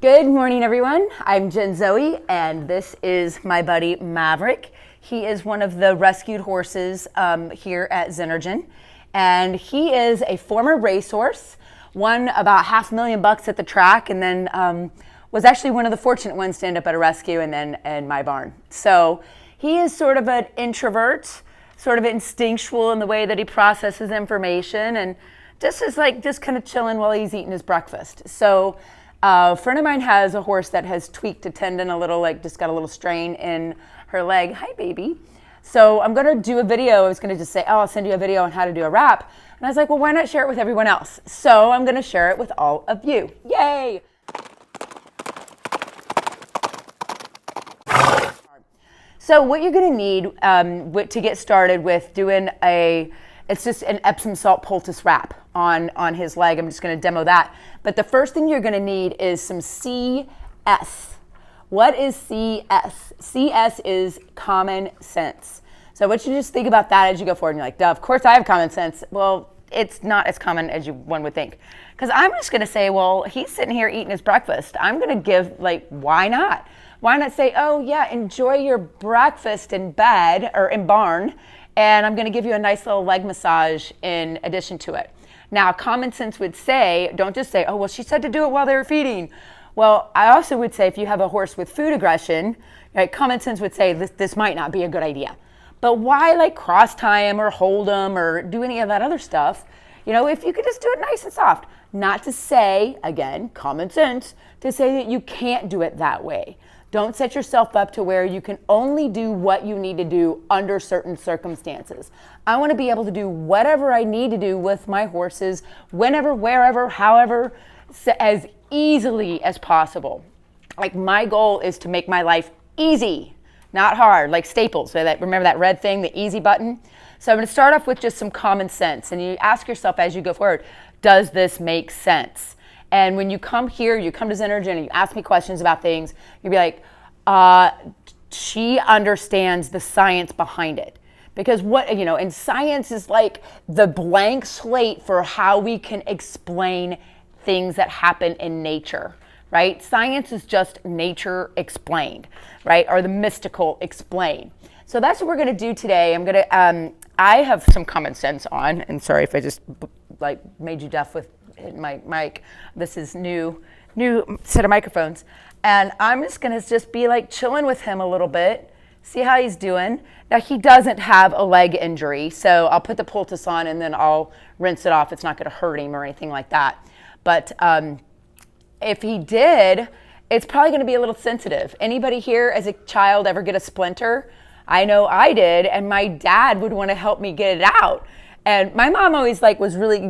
Good morning, everyone. I'm Jen Zoë, and this is my buddy Maverick. He is one of the rescued horses here at ZenerJen, and he is a former racehorse, won about $500,000 at the track, and then was actually one of the fortunate ones to end up at a rescue and then in my barn. So he is sort of an introvert, sort of instinctual in the way that he processes information, and just is like just kind of chilling while he's eating his breakfast. So a friend of mine has a horse that has tweaked a tendon a little, like just got a little strain in her leg. Hi, baby. So I'm going to do a video. I was going to just say, oh, I'll send you a video on how to do a wrap. And I was like, well, why not share it with everyone else? So I'm going to share it with all of you. Yay! So what you're going to need to get started with doing it's just an Epsom salt poultice wrap on his leg. I'm just going to demo that. But the first thing you're going to need is some CS. What is CS? CS is common sense. So I want you to just think about that as you go forward. And you're like, duh, of course I have common sense. Well, it's not as common as one would think. Because I'm just going to say, well, he's sitting here eating his breakfast. I'm going to give, like, why not? Why not say, oh, yeah, enjoy your breakfast in bed or in barn, and I'm going to give you a nice little leg massage in addition to it. Now, common sense would say, don't just say, oh, well, she said to do it while they were feeding. Well, I also would say if you have a horse with food aggression, right, common sense would say this might not be a good idea. But why like cross tie him or hold him or do any of that other stuff? You know, if you could just do it nice and soft. Not to say, again, common sense, to say that you can't do it that way. Don't set yourself up to where you can only do what you need to do under certain circumstances. I want to be able to do whatever I need to do with my horses, whenever, wherever, however, as easily as possible. Like my goal is to make my life easy, not hard, like Staples. So remember that red thing, the easy button? So I'm going to start off with just some common sense. And you ask yourself as you go forward, does this make sense? And when you come here, you come to ZenerJen and you ask me questions about things, you'll be like, she understands the science behind it. Because and science is like the blank slate for how we can explain things that happen in nature, right? Science is just nature explained, right? Or the mystical explained. So that's what we're gonna do today. I have some common sense on, and sorry if I just like made you deaf with my mic. This is new set of microphones. And I'm just gonna be like chilling with him a little bit, see how he's doing. Now he doesn't have a leg injury, so I'll put the poultice on and then I'll rinse it off. It's not gonna hurt him or anything like that. But if he did, it's probably gonna be a little sensitive. Anybody here as a child ever get a splinter? I know I did, and my dad would wanna help me get it out. And my mom always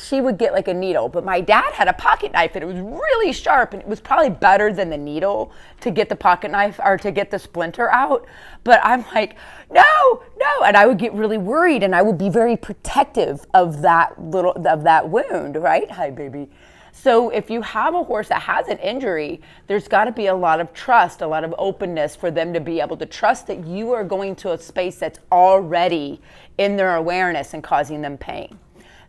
she would get like a needle, but my dad had a pocket knife and it was really sharp, and it was probably better than the needle to get the pocket knife or to get the splinter out. But I'm like, no, and I would get really worried and I would be very protective of that wound, right? Hi, baby. So if you have a horse that has an injury, there's got to be a lot of trust, a lot of openness for them to be able to trust that you are going to a space that's already in their awareness and causing them pain.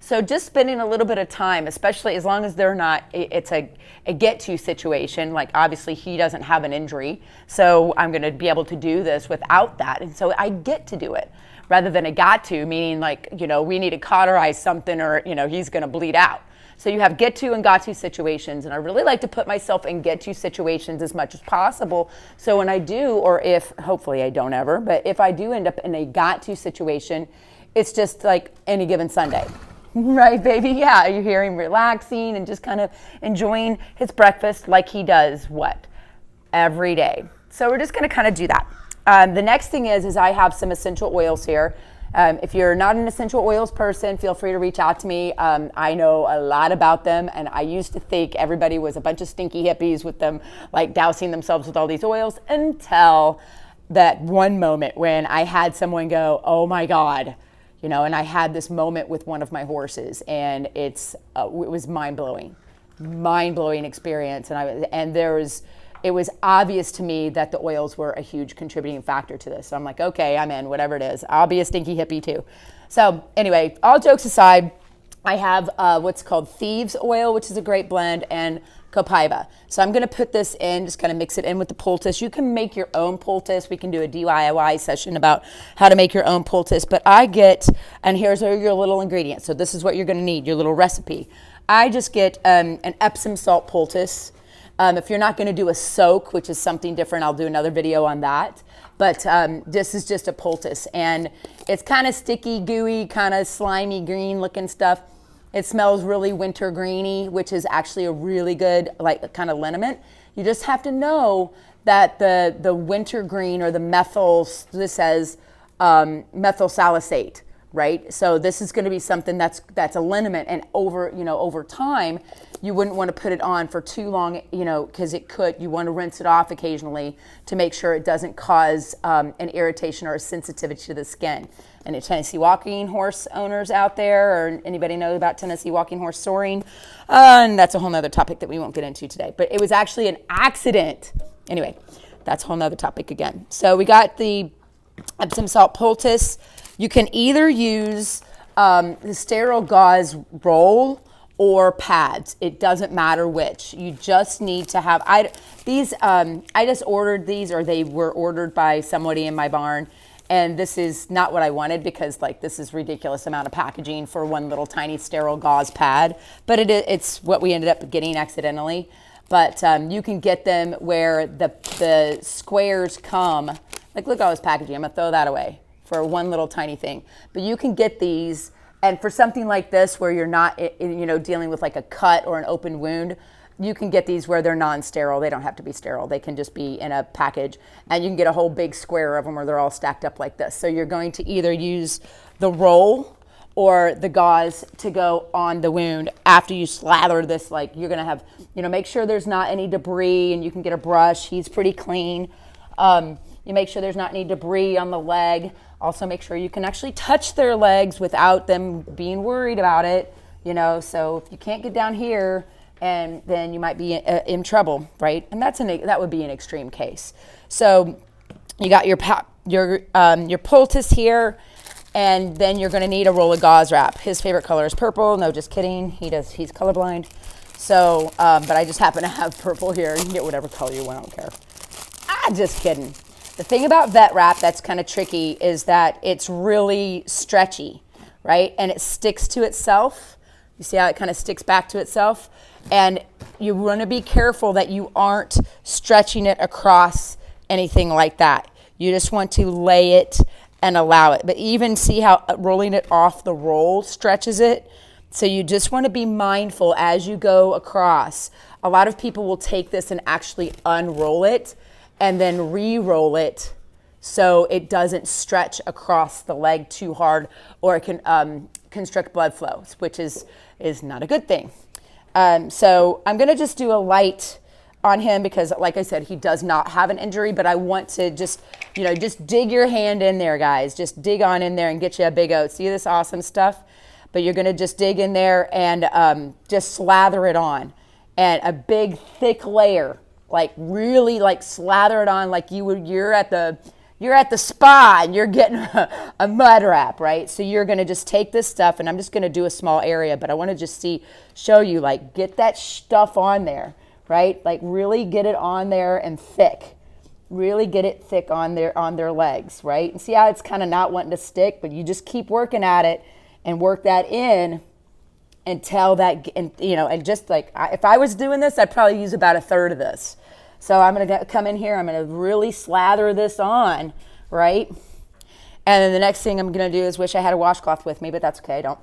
So just spending a little bit of time, especially as long as they're not, it's a get-to situation, like obviously he doesn't have an injury, so I'm going to be able to do this without that. And so I get to do it rather than a got to, meaning like, we need to cauterize something or, he's going to bleed out. So you have get to and got to situations, and I really like to put myself in get to situations as much as possible. So when I do, or if, hopefully I don't ever, but if I do end up in a got to situation, it's just like any given Sunday. Right, baby? Yeah, you hear him relaxing and just kind of enjoying his breakfast like he does every day. So we're just going to kind of do that. The next thing is I have some essential oils here. If you're not an essential oils person, feel free to reach out to me. I know a lot about them, and I used to think everybody was a bunch of stinky hippies with them like dousing themselves with all these oils, until that one moment when I had someone go, oh my God, and I had this moment with one of my horses, and it was mind-blowing experience. And it was obvious to me that the oils were a huge contributing factor to this. So I'm like, okay, I'm in, whatever it is. I'll be a stinky hippie too. So anyway, all jokes aside, I have what's called Thieves Oil, which is a great blend, and copaiba. So I'm going to put this in, just kind of mix it in with the poultice. You can make your own poultice. We can do a DIY session about how to make your own poultice. But I get, and here's your little ingredients. So this is what you're going to need, your little recipe. I just get an Epsom salt poultice. If you're not going to do a soak, which is something different, I'll do another video on that. But this is just a poultice, and it's kind of sticky, gooey, kind of slimy, green looking stuff. It smells really winter greeny, which is actually a really good, like, kind of liniment. You just have to know that the winter green, or the methyl, this says methyl salicylate, right? So this is going to be something that's a liniment, and over time, you wouldn't want to put it on for too long, because you want to rinse it off occasionally to make sure it doesn't cause an irritation or a sensitivity to the skin. Any Tennessee walking horse owners out there, or anybody know about Tennessee walking horse soring? And that's a whole nother topic that we won't get into today, but it was actually an accident. Anyway, that's a whole nother topic again. So we got the Epsom salt poultice. You can either use the sterile gauze roll or pads. It doesn't matter which. You just need to have, I just ordered these, or they were ordered by somebody in my barn. And this is not what I wanted, because this is ridiculous amount of packaging for one little tiny sterile gauze pad. But it's what we ended up getting accidentally. But you can get them where the squares come. Like, look at all this packaging. I'm going to throw that away for one little tiny thing. But you can get these. And for something like this, where you're not dealing with like a cut or an open wound, you can get these where they're non-sterile. They don't have to be sterile. They can just be in a package, and you can get a whole big square of them where they're all stacked up like this. So you're going to either use the roll or the gauze to go on the wound after you slather this. Like, you're going to have, make sure there's not any debris, and you can get a brush. He's pretty clean. You make sure there's not any debris on the leg. Also make sure you can actually touch their legs without them being worried about it, so if you can't get down here, and then you might be in trouble, right? And that would be an extreme case. So you got your poultice here, and then you're going to need a roll of gauze wrap. His favorite color is purple. No, just kidding. He's colorblind. So, but I just happen to have purple here. You can get whatever color you want. I don't care. Just kidding. The thing about vet wrap that's kind of tricky is that it's really stretchy, right? And it sticks to itself. You see how it kind of sticks back to itself? And you want to be careful that you aren't stretching it across anything like that. You just want to lay it and allow it. But even see how rolling it off the roll stretches it? So you just want to be mindful as you go across. A lot of people will take this and actually unroll it and then re-roll it so it doesn't stretch across the leg too hard, or it can constrict blood flow, which is not a good thing. So I'm going to just do a light on him because, like I said, he does not have an injury, but I want to just dig your hand in there, guys. Just dig on in there and get you a big oat. See this awesome stuff? But you're going to just dig in there and just slather it on. And a big, thick layer, like really like slather it on like you're at the spa and you're getting a mud wrap, right? So you're going to just take this stuff, and I'm just going to do a small area, but I want to just show you, like, get that stuff on there, right? Like, really get it on there and thick. Really get it thick on their legs, right? And see how it's kind of not wanting to stick, but you just keep working at it and work that in until that, and just like, if I was doing this, I'd probably use about a third of this. So I'm going to come in here, I'm going to really slather this on, right? And then the next thing I'm going to do is wish I had a washcloth with me, but that's okay, I don't.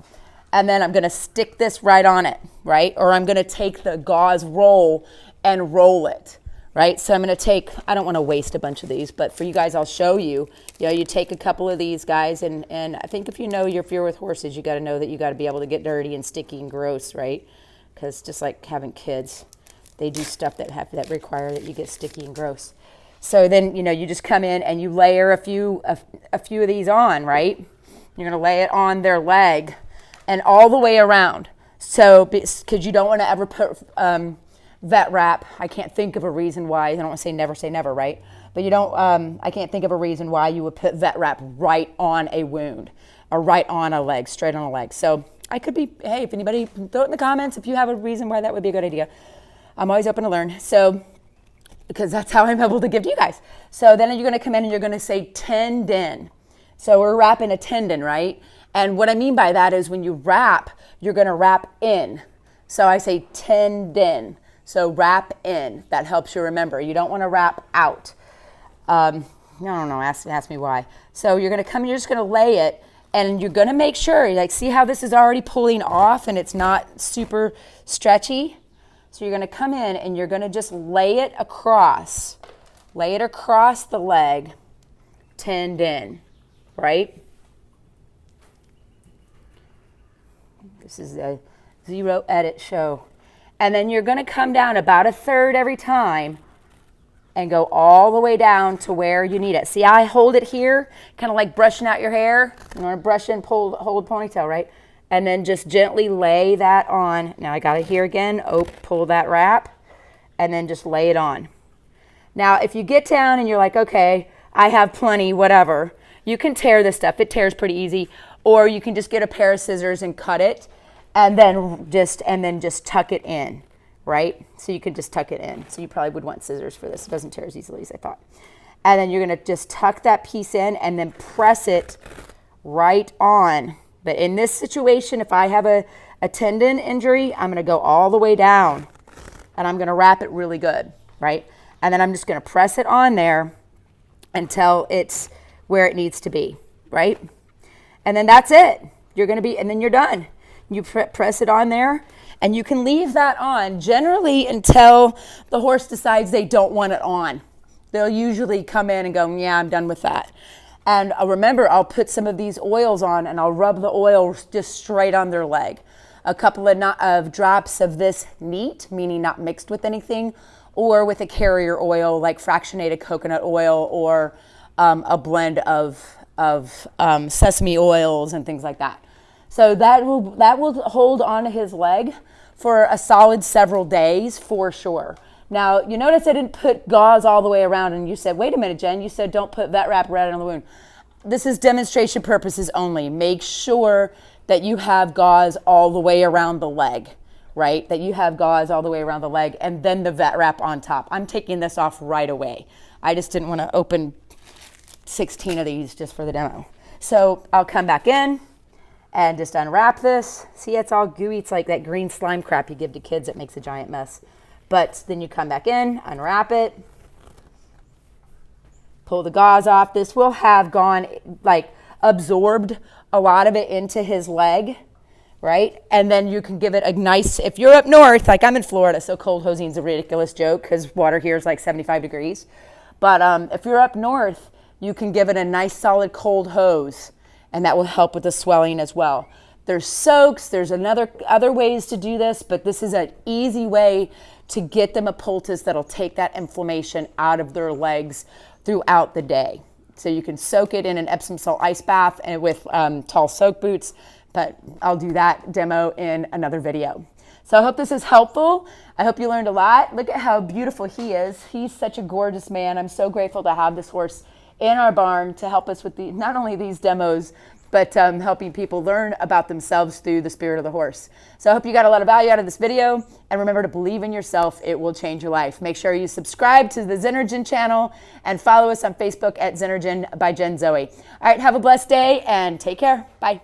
And then I'm going to stick this right on it, right? Or I'm going to take the gauze roll and roll it, right? So I'm going to take, I don't want to waste a bunch of these, but for you guys, I'll show you. You take a couple of these guys, and I think if you know your fear with horses, you got to know that you got to be able to get dirty and sticky and gross, right? Because just like having kids, they do stuff that require that you get sticky and gross. So then, you just come in and you layer a few of these on, right? You're going to lay it on their leg and all the way around. So, because you don't want to ever put vet wrap. I can't think of a reason why. I don't want to say never, right? But I can't think of a reason why you would put vet wrap right on a wound or right on a leg, straight on a leg. So I could be, hey, if anybody, throw it in the comments if you have a reason why that would be a good idea. I'm always open to learn. So, because that's how I'm able to give to you guys. So then you're going to come in and you're going to say tendon. So we're wrapping a tendon, right? And what I mean by that is when you wrap, you're going to wrap in. So I say tendon. So wrap in. That helps you remember. You don't want to wrap out. I don't know. Ask me why. So you're going to come, you're just going to lay it, and you're going to make sure, like, see how this is already pulling off and it's not super stretchy? So you're going to come in and you're going to just lay it across the leg, tendon, right? This is a zero edit show. And then you're going to come down about a third every time and go all the way down to where you need it. See, I hold it here, kind of like brushing out your hair. You want to brush and hold ponytail, right? And then just gently lay that on. Now I got it here again. Oh, pull that wrap and then just lay it on. Now, if you get down and you're like, okay, I have plenty, whatever, you can tear this stuff. It tears pretty easy. Or you can just get a pair of scissors and cut it and then just tuck it in, right? So you can just tuck it in. So you probably would want scissors for this. It doesn't tear as easily as I thought. And then you're going to just tuck that piece in and then press it right on. But in this situation, if I have a tendon injury, I'm going to go all the way down and I'm going to wrap it really good, right? And then I'm just going to press it on there until it's where it needs to be, right? And then that's it. You're going to be, and then you're done. You press it on there and you can leave that on generally until the horse decides they don't want it on. They'll usually come in and go, yeah, I'm done with that. And remember, I'll put some of these oils on and I'll rub the oil just straight on their leg. A couple of drops of this neat, meaning not mixed with anything, or with a carrier oil like fractionated coconut oil or a blend of sesame oils and things like that. So that will hold onto his leg for a solid several days for sure. Now, you notice I didn't put gauze all the way around, and you said, wait a minute, Jen, you said don't put vet wrap right on the wound. This is demonstration purposes only. Make sure that you have gauze all the way around the leg, right? That you have gauze all the way around the leg and then the vet wrap on top. I'm taking this off right away. I just didn't want to open 16 of these just for the demo. So I'll come back in and just unwrap this. See, it's all gooey. It's like that green slime crap you give to kids that makes a giant mess. But then you come back in, unwrap it, pull the gauze off. This will have gone, like, absorbed a lot of it into his leg, right? And then you can give it a nice, if you're up north, like I'm in Florida, so cold hosing's a ridiculous joke because water here is like 75 degrees. But if you're up north, you can give it a nice solid cold hose, and that will help with the swelling as well. There's soaks, there's other ways to do this, but this is an easy way to get them a poultice that'll take that inflammation out of their legs throughout the day. So you can soak it in an Epsom salt ice bath and with tall soak boots, but I'll do that demo in another video. So I hope this is helpful. I hope you learned a lot. Look at how beautiful he is. He's such a gorgeous man. I'm so grateful to have this horse in our barn to help us with not only these demos, but helping people learn about themselves through the spirit of the horse. So I hope you got a lot of value out of this video, and remember to believe in yourself. It will change your life. Make sure you subscribe to the ZenerJen channel and follow us on Facebook at ZenerJen by Jen Zoë. All right, have a blessed day and take care. Bye.